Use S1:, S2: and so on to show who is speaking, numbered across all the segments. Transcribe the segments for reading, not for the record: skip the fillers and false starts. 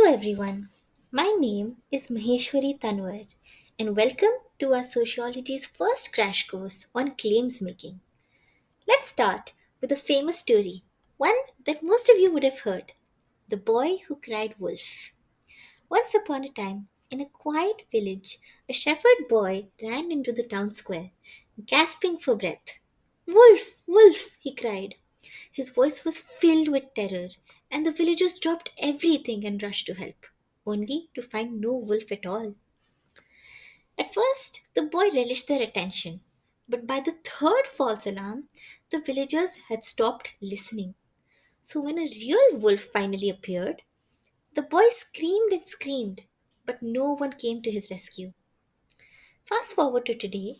S1: everyone. My name is Maheshwari Tanwar and welcome to our sociology's first crash course on claims making. Let's start with a famous story, one that most of you would have heard: the boy who cried wolf. Once upon a time, in a quiet village, a shepherd boy ran into the town square, gasping for breath. Wolf! Wolf! He cried. His voice was filled with terror, and the villagers dropped everything and rushed to help, only to find no wolf at all. At first, the boy relished their attention, but by the third false alarm, the villagers had stopped listening. So when a real wolf finally appeared, the boy screamed and screamed, but no one came to his rescue. Fast forward to today,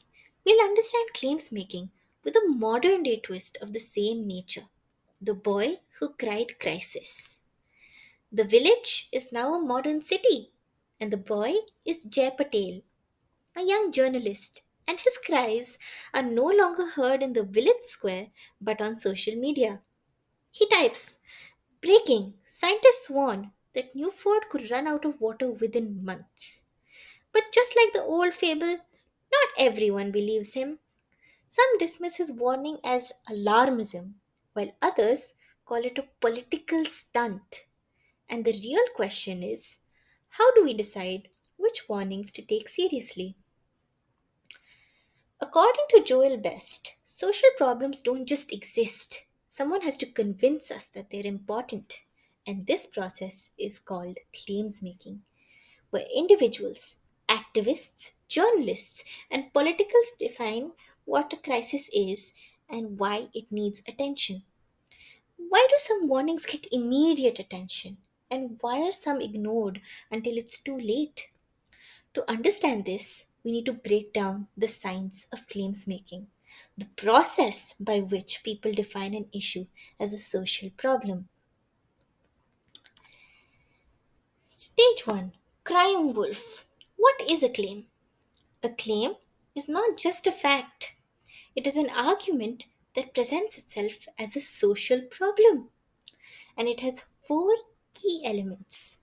S1: we'll understand claims making with a modern day twist of the same nature: the boy who cried crisis. The village is now a modern city, and the boy is Jay Patel, a young journalist, and his cries are no longer heard in the village square but on social media. He types, "Breaking! Scientists warn that New Ford could run out of water within months." But just like the old fable, not everyone believes him. Some dismiss his warning as alarmism, while others call it a political stunt. And the real question is, how do we decide which warnings to take seriously? According to Joel Best, social problems don't just exist. Someone has to convince us that they're important. And this process is called claims making, where individuals, activists, journalists, and politicals define what a crisis is and why it needs attention. Why do some warnings get immediate attention? And why are some ignored until it's too late? To understand this, we need to break down the science of claims making, the process by which people define an issue as a social problem. Stage 1: Crying Wolf. What is a claim? A claim is not just a fact, it is an argument that presents itself as a social problem, and it has four key elements: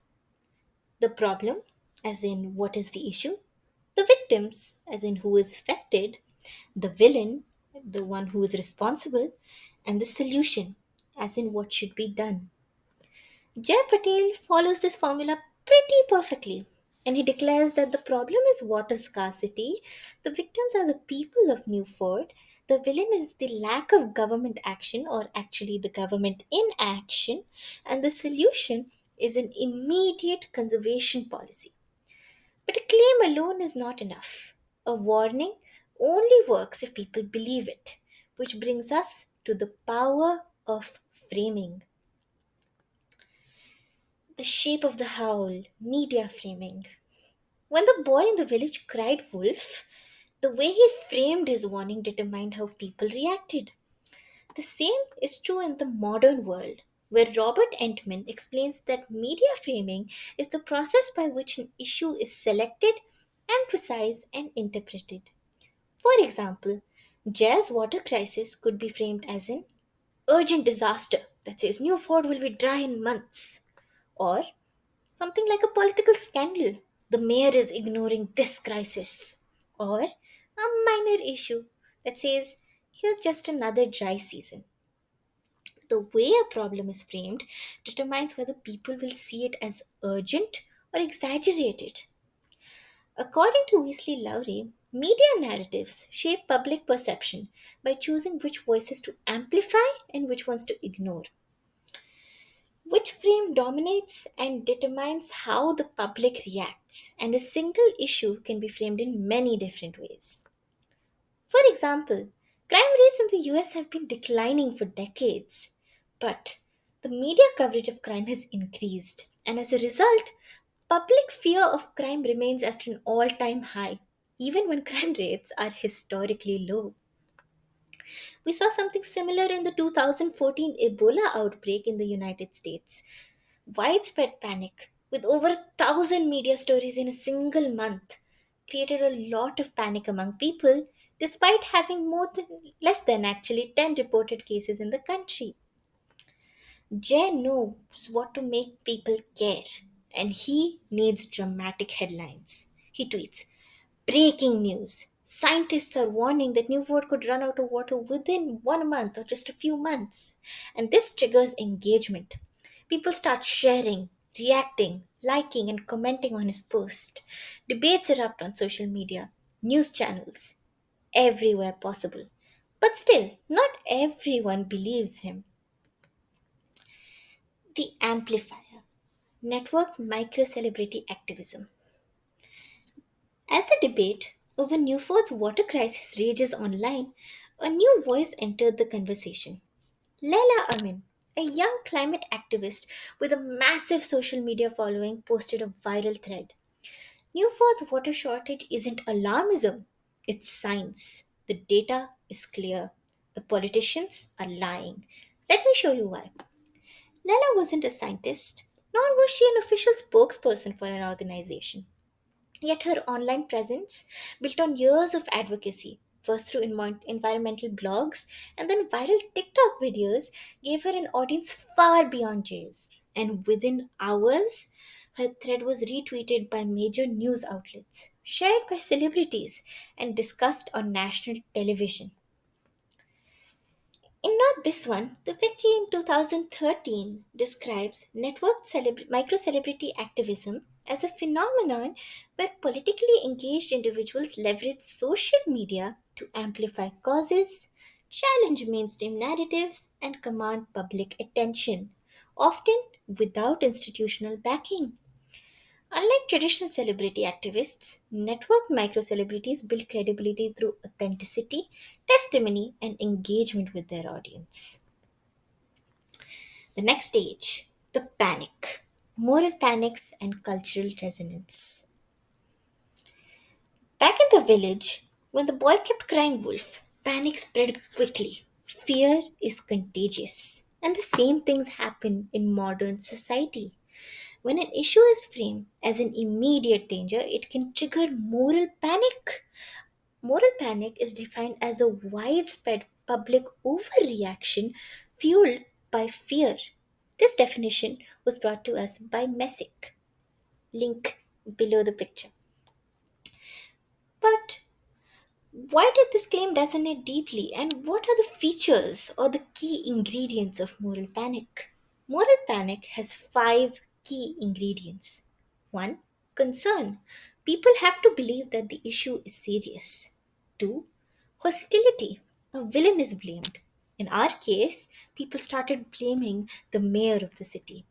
S1: the problem, as in what is the issue; the victims, as in who is affected; the villain, the one who is responsible; and the solution, as in what should be done. Jay Patel follows this formula pretty perfectly, and he declares that the problem is water scarcity, the victims are the people of Newford, the villain is the lack of government action, or actually the government inaction, and the solution is an immediate conservation policy. But a claim alone is not enough. A warning only works if people believe it, which brings us to the power of framing. The shape of the howl, media framing. When the boy in the village cried wolf, the way he framed his warning determined how people reacted. The same is true in the modern world, where Robert Entman explains that media framing is the process by which an issue is selected, emphasized, and interpreted. For example, Jazz water crisis could be framed as an urgent disaster that says New Ford will be dry in months, or something like a political scandal. The mayor is ignoring this crisis. Or a minor issue that says, here's just another dry season. The way a problem is framed determines whether people will see it as urgent or exaggerated. According to Weasley Lowry, media narratives shape public perception by choosing which voices to amplify and which ones to ignore. Which frame dominates and determines how the public reacts, and a single issue can be framed in many different ways. For example, crime rates in the US have been declining for decades, but the media coverage of crime has increased, and as a result, public fear of crime remains at an all time high, even when crime rates are historically low. We saw something similar in the 2014 Ebola outbreak in the United States. Widespread panic, with over 1,000 media stories in a single month, created a lot of panic among people, despite having less than actually 10 reported cases in the country. Jay knows what to make people care, and he needs dramatic headlines. He tweets, breaking news. Scientists are warning that New World could run out of water within 1 month or just a few months. And this triggers engagement. People start sharing, reacting, liking, and commenting on his post. Debates erupt on social media, news channels, everywhere possible. But still, not everyone believes him. The amplifier. Network micro celebrity activism. As the debate over Newfort's water crisis rages online, a new voice entered the conversation. Laila Amin, a young climate activist with a massive social media following, posted a viral thread. Newfort's water shortage isn't alarmism, it's science. The data is clear. The politicians are lying. Let me show you why. Laila wasn't a scientist, nor was she an official spokesperson for an organization. Yet her online presence, built on years of advocacy, first through environmental blogs and then viral TikTok videos, gave her an audience far beyond Jay's. And within hours, her thread was retweeted by major news outlets, shared by celebrities, and discussed on national television. In Not This One, the Victory in 2013 describes micro celebrity activism as a phenomenon where politically engaged individuals leverage social media to amplify causes, challenge mainstream narratives, and command public attention, often without institutional backing. Unlike traditional celebrity activists, networked micro celebrities build credibility through authenticity, testimony, and engagement with their audience. The next stage, the panic, moral panics, and cultural resonance. Back in the village, when the boy kept crying wolf, panic spread quickly. Fear is contagious. And the same things happen in modern society. When an issue is framed as an immediate danger, it can trigger moral panic. Moral panic is defined as a widespread public overreaction fueled by fear. This definition was brought to us by Messick. Link below the picture. But why did this claim resonate deeply, and what are the features or the key ingredients of moral panic? Moral panic has five key ingredients. 1. Concern. People have to believe that the issue is serious. 2. Hostility. A villain is blamed. In our case, people started blaming the mayor of the city.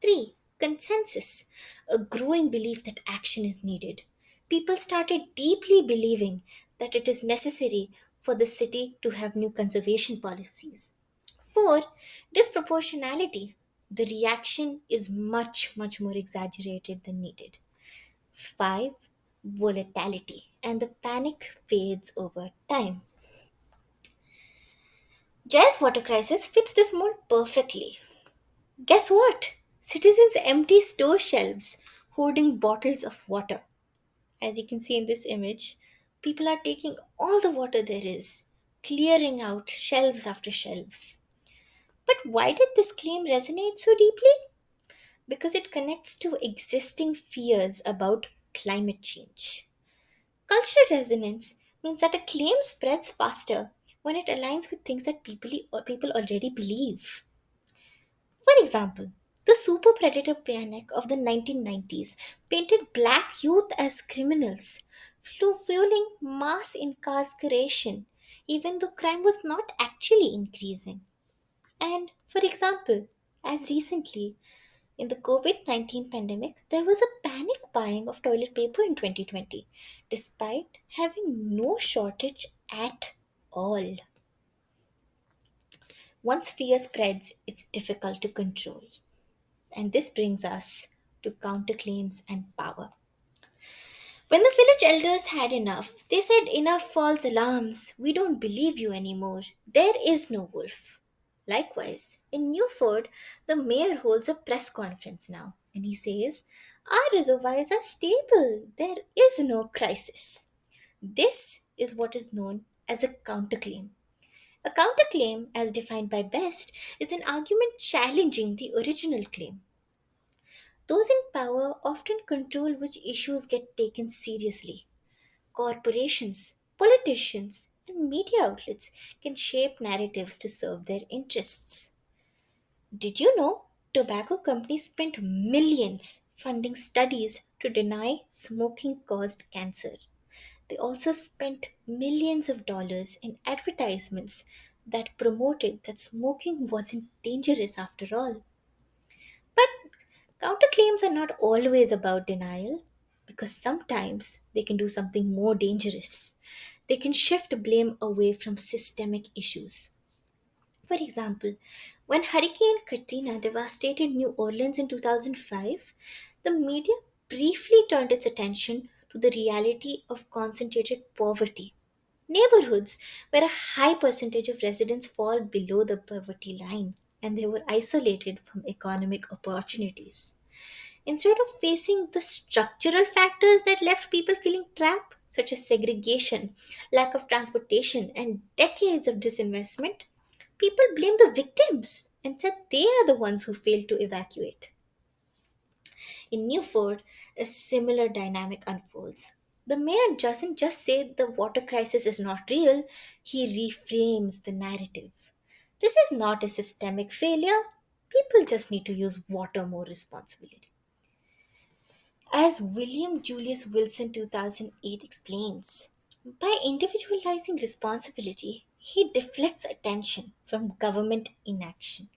S1: 3. Consensus, a growing belief that action is needed. People started deeply believing that it is necessary for the city to have new conservation policies. 4. Disproportionality, the reaction is much, much more exaggerated than needed. 5. Volatility, and the panic fades over time. Jazz water crisis fits this mold perfectly. Guess what? Citizens empty store shelves, hoarding bottles of water. As you can see in this image, people are taking all the water there is, clearing out shelves after shelves. But why did this claim resonate so deeply? Because it connects to existing fears about climate change. Cultural resonance means that a claim spreads faster when it aligns with things that people already believe. For example, the super predator panic of the 1990s painted black youth as criminals, fueling mass incarceration, even though crime was not actually increasing. And for example, as recently in the COVID 19 pandemic, there was a panic buying of toilet paper in 2020, despite having no shortage at all. Once fear spreads, it's difficult to control. And this brings us to counterclaims and power. When the village elders had enough, they said, enough false alarms. We don't believe you anymore. There is no wolf. Likewise, in Newford, the mayor holds a press conference now and he says, our reservoirs are stable. There is no crisis. This is what is known as a counterclaim. A counterclaim, as defined by Best, is an argument challenging the original claim. Those in power often control which issues get taken seriously. Corporations, politicians, and media outlets can shape narratives to serve their interests. Did you know tobacco companies spent millions funding studies to deny smoking caused cancer? They also spent millions of dollars in advertisements that promoted that smoking wasn't dangerous after all. But counterclaims are not always about denial because sometimes they can do something more dangerous. They can shift blame away from systemic issues. For example, when Hurricane Katrina devastated New Orleans in 2005, the media briefly turned its attention to the reality of concentrated poverty. Neighborhoods where a high percentage of residents fall below the poverty line and they were isolated from economic opportunities. Instead of facing the structural factors that left people feeling trapped, such as segregation, lack of transportation, and decades of disinvestment, people blame the victims and said they are the ones who failed to evacuate. In Newford, a similar dynamic unfolds. The mayor doesn't just say the water crisis is not real, he reframes the narrative. This is not a systemic failure. People just need to use water more responsibly. As William Julius Wilson 2008 explains, by individualizing responsibility, he deflects attention from government inaction.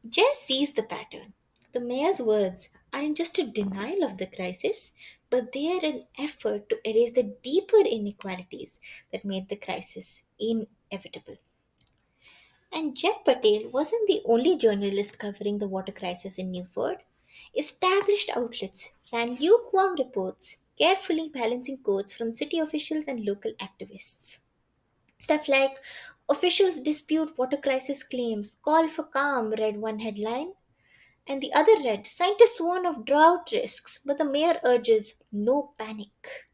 S1: Jess sees the pattern. The mayor's words aren't just a denial of the crisis, but they are an effort to erase the deeper inequalities that made the crisis inevitable. And Jeff Patel wasn't the only journalist covering the water crisis in Newford. Established outlets ran lukewarm reports, carefully balancing quotes from city officials and local activists. Stuff like officials dispute water crisis claims, call for calm read one headline, and the other read scientists warn of drought risks, but the mayor urges no panic.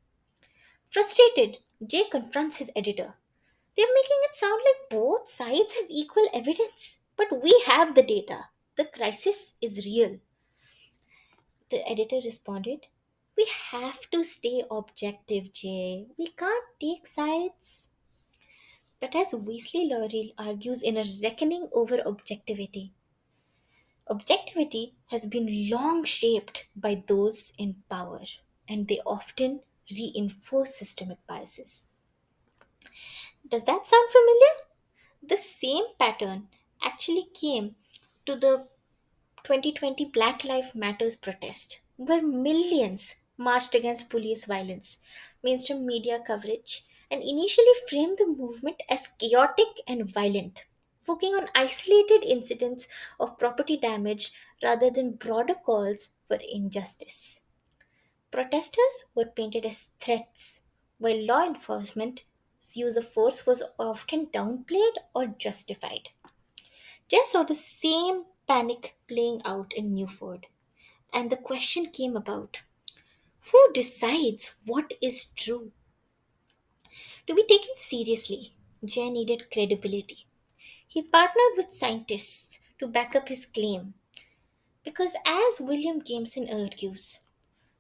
S1: Frustrated, Jay confronts his editor. They're making it sound like both sides have equal evidence, but we have the data. The crisis is real. The editor responded, we have to stay objective, Jay. We can't take sides. But as Weasley Laurel argues in a reckoning over objectivity, objectivity has been long shaped by those in power, and they often reinforce systemic biases. Does that sound familiar? The same pattern actually came to the 2020 Black Lives Matters protest, where millions marched against police violence. Mainstream media coverage and initially framed the movement as chaotic and violent, focusing on isolated incidents of property damage rather than broader calls for injustice. Protesters were painted as threats, while law enforcement's use of force was often downplayed or justified. Just saw the same panic playing out in Newford, and the question came about who decides what is true? To be taken seriously, Jay needed credibility. He partnered with scientists to back up his claim because, as William Gameson argues,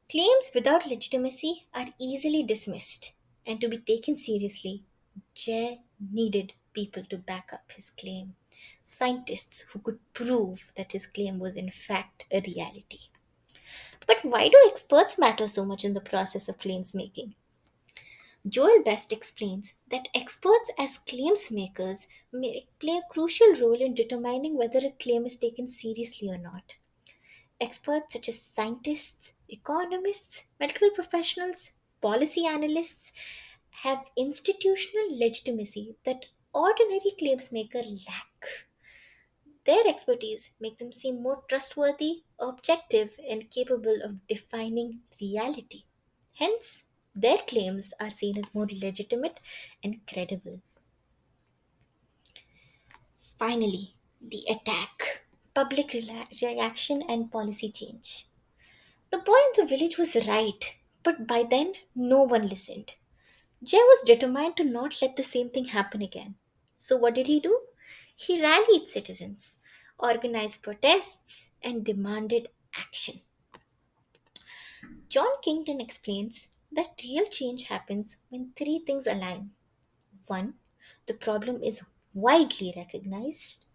S1: claims without legitimacy are easily dismissed, and to be taken seriously, Jay needed people to back up his claim. Scientists who could prove that his claim was in fact a reality. But why do experts matter so much in the process of claims making? Joel Best explains that experts as claims makers play a crucial role in determining whether a claim is taken seriously or not. Experts such as scientists, economists, medical professionals, policy analysts have institutional legitimacy that ordinary claims makers lack. Their expertise makes them seem more trustworthy, objective, and capable of defining reality. Hence, their claims are seen as more legitimate and credible. Finally, the attack, public reaction, and policy change. The boy in the village was right, but by then no one listened. Jay was determined to not let the same thing happen again. So, what did he do? He rallied citizens, organized protests, and demanded action. John Kington explains that real change happens when three things align. 1. The problem is widely recognized.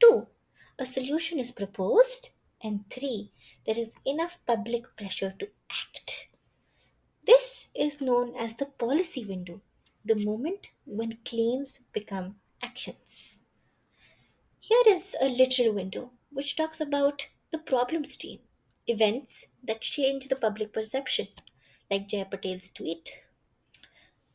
S1: 2. A solution is proposed. And 3. There is enough public pressure to act. This is known as the policy window, the moment when claims become actions. Here is a literal window which talks about the problem stream, events that change the public perception, like Jay Patel's tweet.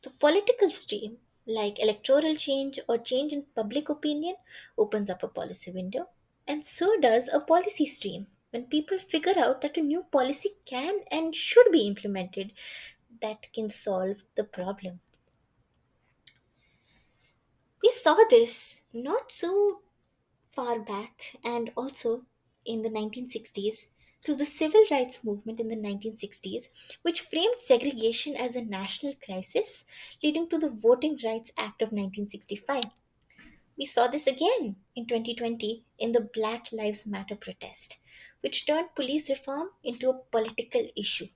S1: The political stream, like electoral change or change in public opinion, opens up a policy window, and so does a policy stream when people figure out that a new policy can and should be implemented that can solve the problem. We saw this not so far back and also in the 1960s through the civil rights movement in the 1960s, which framed segregation as a national crisis, leading to the Voting Rights Act of 1965. We saw this again in 2020 in the Black Lives Matter protest, which turned police reform into a political issue.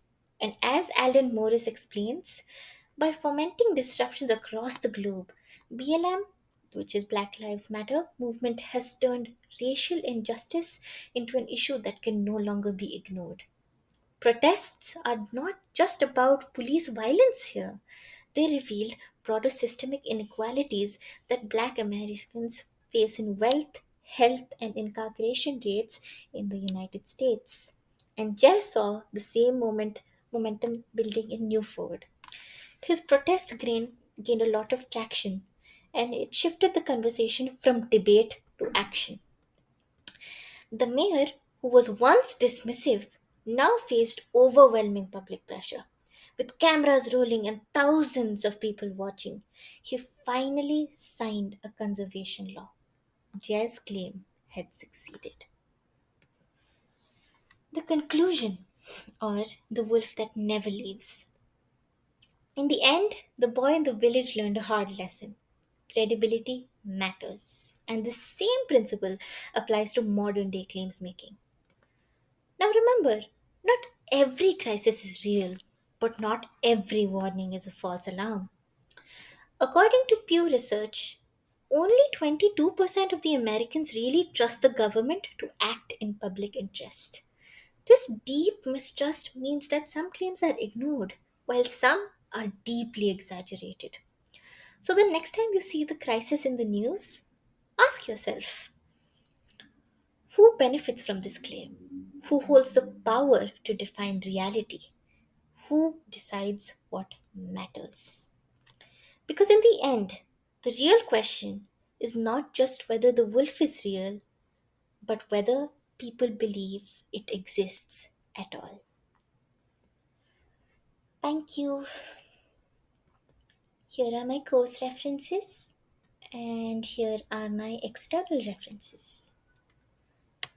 S1: And as Alden Morris explains, by fomenting disruptions across the globe, BLM, which is Black Lives Matter movement, has turned racial injustice into an issue that can no longer be ignored. Protests are not just about police violence here. They revealed broader systemic inequalities that black Americans face in wealth, health, and incarceration rates in the United States. And Jay saw the same momentum building in Newford. His protest gained a lot of traction, and it shifted the conversation from debate to action. The mayor, who was once dismissive, now faced overwhelming public pressure. With cameras rolling and thousands of people watching, he finally signed a conservation law. Jay's claim had succeeded. The conclusion, or the wolf that never leaves. In the end, the boy in the village learned a hard lesson. Credibility matters, and the same principle applies to modern day claims making. Now remember, not every crisis is real, but not every warning is a false alarm. According to Pew Research, only 22% of the Americans really trust the government to act in public interest. This deep mistrust means that some claims are ignored, while some are deeply exaggerated. So the next time you see the crisis in the news, ask yourself, who benefits from this claim? Who holds the power to define reality? Who decides what matters? Because in the end, the real question is not just whether the wolf is real, but whether people believe it exists at all. Thank you. Here are my course references, and here are my external references.